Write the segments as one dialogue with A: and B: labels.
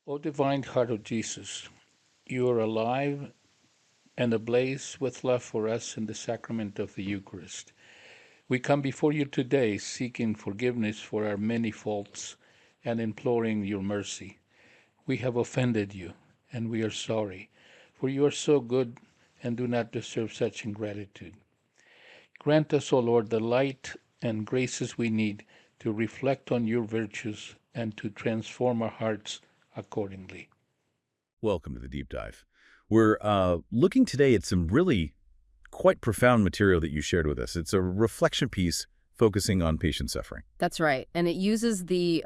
A: O divine heart of Jesus, you are alive and ablaze with love for us in the sacrament of the Eucharist. We come before you today seeking forgiveness for our many faults and imploring your mercy. We have offended you, and we are sorry, for you are so good and do not deserve such ingratitude. Grant us, O Lord, the light and graces we need to reflect on your virtues and to transform our hearts accordingly.
B: Welcome to the deep dive. We're looking today at some really quite profound material that you shared with us. It's a reflection piece focusing on patient suffering.
C: That's right. And it uses the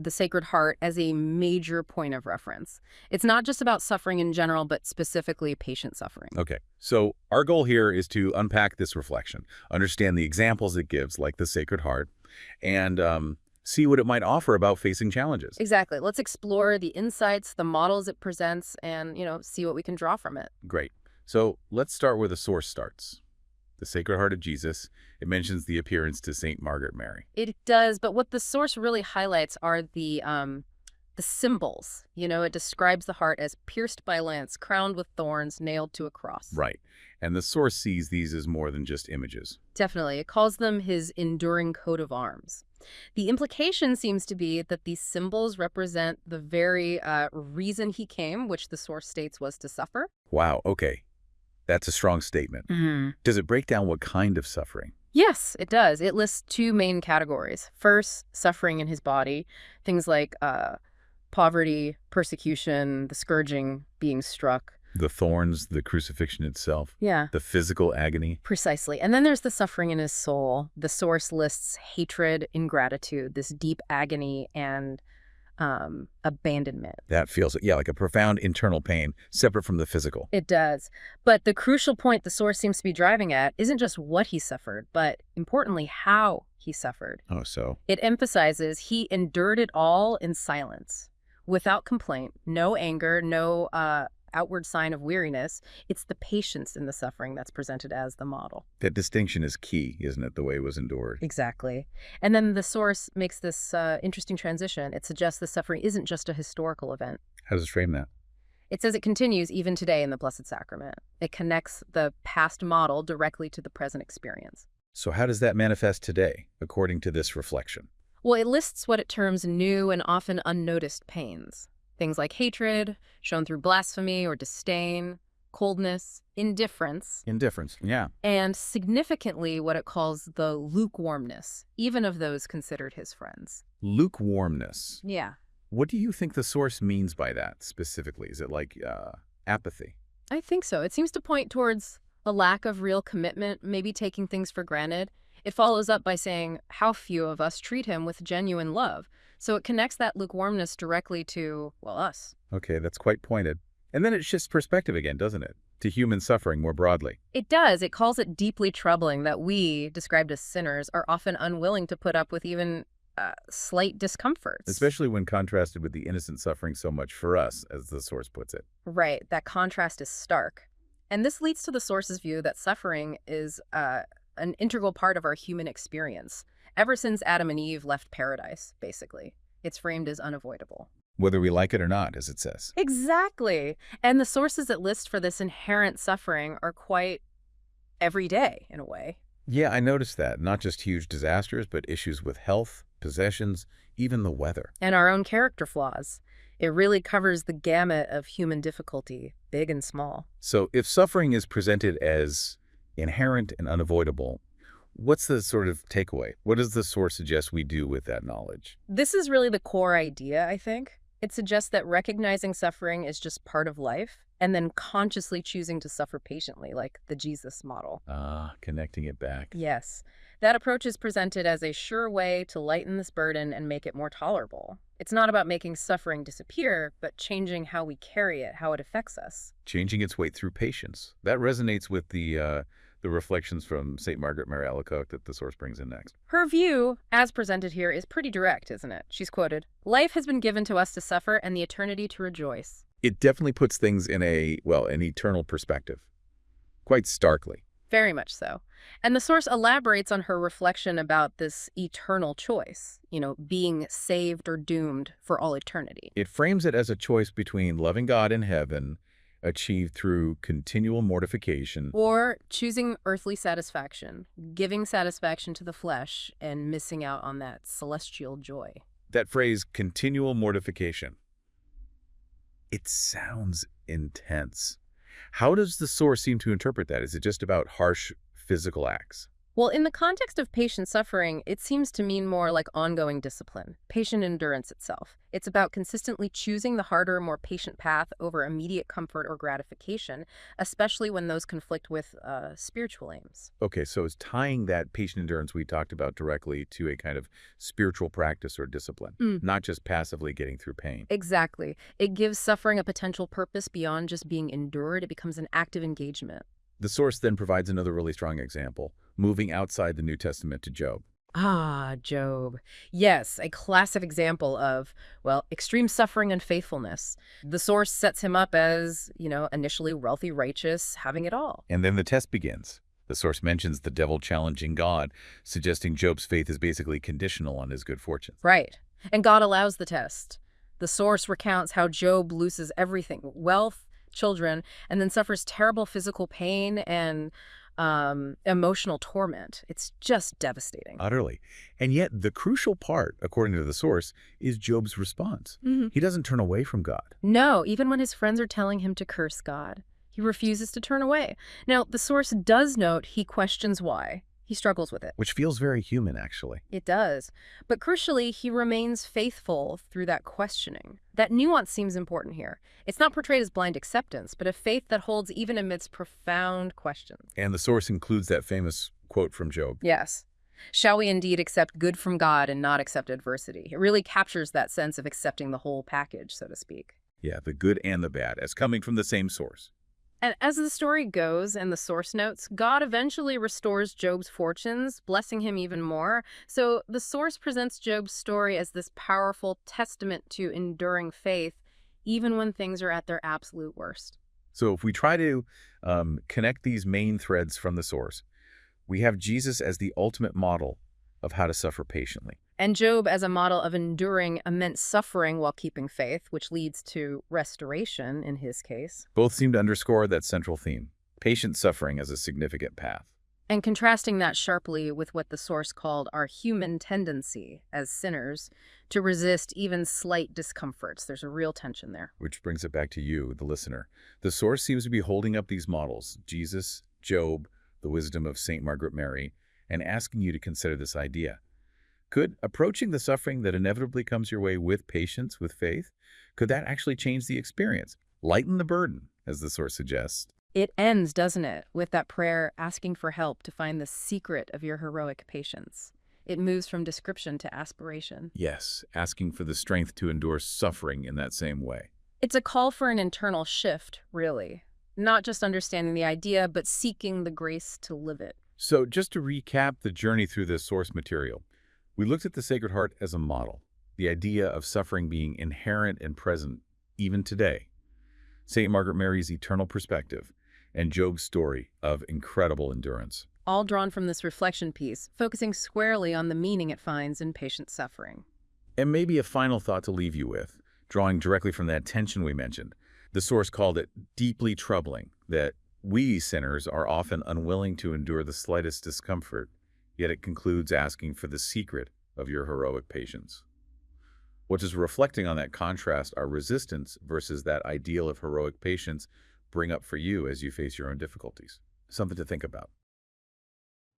C: Sacred Heart as a major point of reference. It's not just about suffering in general, but specifically patient suffering.
B: Okay, so our goal here is to unpack this reflection, understand the examples it gives, like the Sacred Heart, and see what it might offer about facing challenges.
C: Exactly. Let's explore the insights, the models it presents, and, see what we can draw from it.
B: Great. So let's start where the source starts. The Sacred Heart of Jesus. It mentions the appearance to St. Margaret Mary.
C: It does, but what the source really highlights are the symbols. It describes the heart as pierced by lance, crowned with thorns, nailed to a cross.
B: Right. And the source sees these as more than just images.
C: Definitely. It calls them his enduring coat of arms. The implication seems to be that these symbols represent the very reason he came, which the source states was to suffer.
B: Wow, okay. That's a strong statement. Does it break down what kind of suffering?
C: Yes, it does. It lists two main categories. First, suffering in his body, things like poverty, persecution, the scourging, being struck.
B: The thorns, the crucifixion itself.
C: Yeah.
B: The physical agony.
C: Precisely. And then there's the suffering in his soul. The source lists hatred, ingratitude, this deep agony, and abandonment.
B: That feels, like a profound internal pain, separate from the physical.
C: It does. But the crucial point the source seems to be driving at isn't just what he suffered, but importantly, how he suffered.
B: Oh, so?
C: It emphasizes he endured it all in silence, without complaint, no anger, no outward sign of weariness. It's the patience in the suffering that's presented as the model.
B: That distinction is key, isn't it, the way it was endured?
C: Exactly. And then the source makes this interesting transition. It suggests the suffering isn't just a historical event.
B: How does it frame that?
C: It says it continues even today in the Blessed Sacrament. It connects the past model directly to the present experience.
B: So how does that manifest today, according to this reflection?
C: Well, it lists what it terms new and often unnoticed pains. Things like hatred, shown through blasphemy or disdain, coldness, indifference.
B: Indifference, yeah.
C: And significantly, what it calls the lukewarmness, even of those considered his friends.
B: Lukewarmness.
C: Yeah.
B: What do you think the source means by that specifically? Is it like apathy?
C: I think so. It seems to point towards a lack of real commitment, maybe taking things for granted. It follows up by saying how few of us treat him with genuine love. So it connects that lukewarmness directly to, us.
B: Okay, that's quite pointed. And then it shifts perspective again, doesn't it? To human suffering more broadly.
C: It does. It calls it deeply troubling that we, described as sinners, are often unwilling to put up with even slight discomforts.
B: Especially when contrasted with the innocent suffering so much for us, as the source puts it.
C: Right. That contrast is stark. And this leads to the source's view that suffering is an integral part of our human experience. Ever since Adam and Eve left paradise, basically. It's framed as unavoidable.
B: Whether we like it or not, as it says.
C: Exactly. And the sources it lists for this inherent suffering are quite everyday, in a way.
B: Yeah, I noticed that. Not just huge disasters, but issues with health, possessions, even the weather.
C: And our own character flaws. It really covers the gamut of human difficulty, big and small.
B: So if suffering is presented as inherent and unavoidable, what's the sort of takeaway? What does the source suggest we do with that knowledge?
C: This is really the core idea, I think. It suggests that recognizing suffering is just part of life, and then consciously choosing to suffer patiently, like the Jesus model.
B: Connecting it back.
C: Yes. That approach is presented as a sure way to lighten this burden and make it more tolerable. It's not about making suffering disappear, but changing how we carry it, how it affects us.
B: Changing its weight through patience. That resonates with the reflections from St. Margaret Mary Alacoque that the source brings in next.
C: Her view, as presented here, is pretty direct, isn't it? She's quoted, "Life has been given to us to suffer and the eternity to rejoice."
B: It definitely puts things in an eternal perspective. Quite starkly.
C: Very much so. And the source elaborates on her reflection about this eternal choice, being saved or doomed for all eternity.
B: It frames it as a choice between loving God in heaven, achieved through continual mortification.
C: Or choosing earthly satisfaction, giving satisfaction to the flesh, and missing out on that celestial joy.
B: That phrase, continual mortification, it sounds intense. How does the source seem to interpret that? Is it just about harsh physical acts?
C: Well, in the context of patient suffering, it seems to mean more like ongoing discipline, patient endurance itself. It's about consistently choosing the harder, more patient path over immediate comfort or gratification, especially when those conflict with spiritual aims.
B: Okay, so it's tying that patient endurance we talked about directly to a kind of spiritual practice or discipline, not just passively getting through pain.
C: Exactly. It gives suffering a potential purpose beyond just being endured. It becomes an active engagement.
B: The source then provides another really strong example, moving outside the New Testament to Job.
C: Ah, Job. Yes, a classic example of, well, extreme suffering and faithfulness. The source sets him up as, initially wealthy, righteous, having it all.
B: And then the test begins. The source mentions the devil challenging God, suggesting Job's faith is basically conditional on his good fortune.
C: Right. And God allows the test. The source recounts how Job loses everything, wealth, children, and then suffers terrible physical pain and emotional torment. It's just devastating.
B: Utterly. And yet the crucial part, according to the source, is Job's response. He doesn't turn away from God.
C: No, even when his friends are telling him to curse God, he refuses to turn away. Now, the source does note he questions why. He struggles with it.
B: Which feels very human, actually.
C: It does. But crucially, he remains faithful through that questioning. That nuance seems important here. It's not portrayed as blind acceptance, but a faith that holds even amidst profound questions.
B: And the source includes that famous quote from Job.
C: Yes. Shall we indeed accept good from God and not accept adversity? It really captures that sense of accepting the whole package, so to speak.
B: Yeah, the good and the bad, as coming from the same source.
C: And as the story goes and the source notes, God eventually restores Job's fortunes, blessing him even more. So the source presents Job's story as this powerful testament to enduring faith, even when things are at their absolute worst.
B: So if we try to connect these main threads from the source, we have Jesus as the ultimate model of how to suffer patiently.
C: And Job as a model of enduring immense suffering while keeping faith, which leads to restoration in his case.
B: Both seem to underscore that central theme, patient suffering as a significant path.
C: And contrasting that sharply with what the source called our human tendency as sinners to resist even slight discomforts. There's a real tension there.
B: Which brings it back to you, the listener. The source seems to be holding up these models, Jesus, Job, the wisdom of St. Margaret Mary, and asking you to consider this idea. Could approaching the suffering that inevitably comes your way with patience, with faith, could that actually change the experience? Lighten the burden, as the source suggests.
C: It ends, doesn't it, with that prayer asking for help to find the secret of your heroic patience. It moves from description to aspiration.
B: Yes, asking for the strength to endure suffering in that same way.
C: It's a call for an internal shift, really. Not just understanding the idea, but seeking the grace to live it.
B: So just to recap the journey through this source material, we looked at the Sacred Heart as a model, the idea of suffering being inherent and present even today, St. Margaret Mary's eternal perspective, and Job's story of incredible endurance.
C: All drawn from this reflection piece, focusing squarely on the meaning it finds in patient suffering.
B: And maybe a final thought to leave you with, drawing directly from that tension we mentioned. The source called it deeply troubling that we sinners are often unwilling to endure the slightest discomfort, yet it concludes asking for the secret of your heroic patience. What does reflecting on that contrast, our resistance versus that ideal of heroic patience, bring up for you as you face your own difficulties? Something to think about.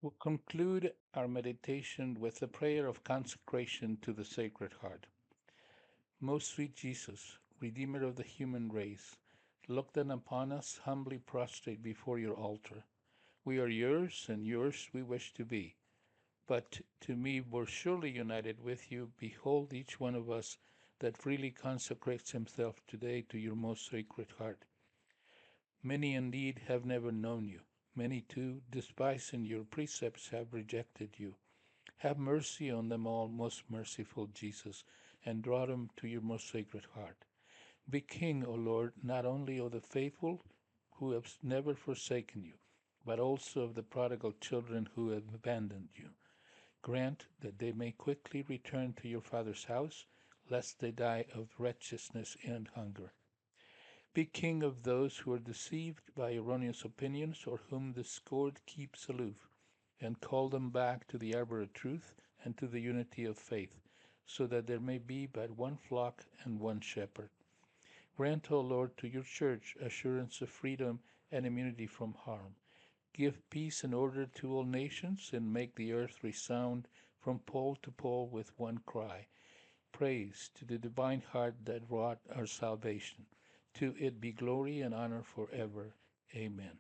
A: We'll conclude our meditation with a prayer of consecration to the Sacred Heart. Most sweet Jesus, Redeemer of the human race, look then upon us humbly prostrate before your altar. We are yours, and yours we wish to be. But to me more surely united with you, behold each one of us that freely consecrates himself today to your most sacred heart. Many indeed have never known you. Many too, despising your precepts, have rejected you. Have mercy on them all, most merciful Jesus, and draw them to your most sacred heart. Be King, O Lord, not only of the faithful who have never forsaken you, but also of the prodigal children who have abandoned you. Grant that they may quickly return to your Father's house, lest they die of wretchedness and hunger. Be King of those who are deceived by erroneous opinions or whom the discord keeps aloof, and call them back to the arbor of truth and to the unity of faith, so that there may be but one flock and one shepherd. Grant, O Lord, to your church assurance of freedom and immunity from harm. Give peace and order to all nations, and make the earth resound from pole to pole with one cry. Praise to the divine heart that wrought our salvation. To it be glory and honor forever. Amen.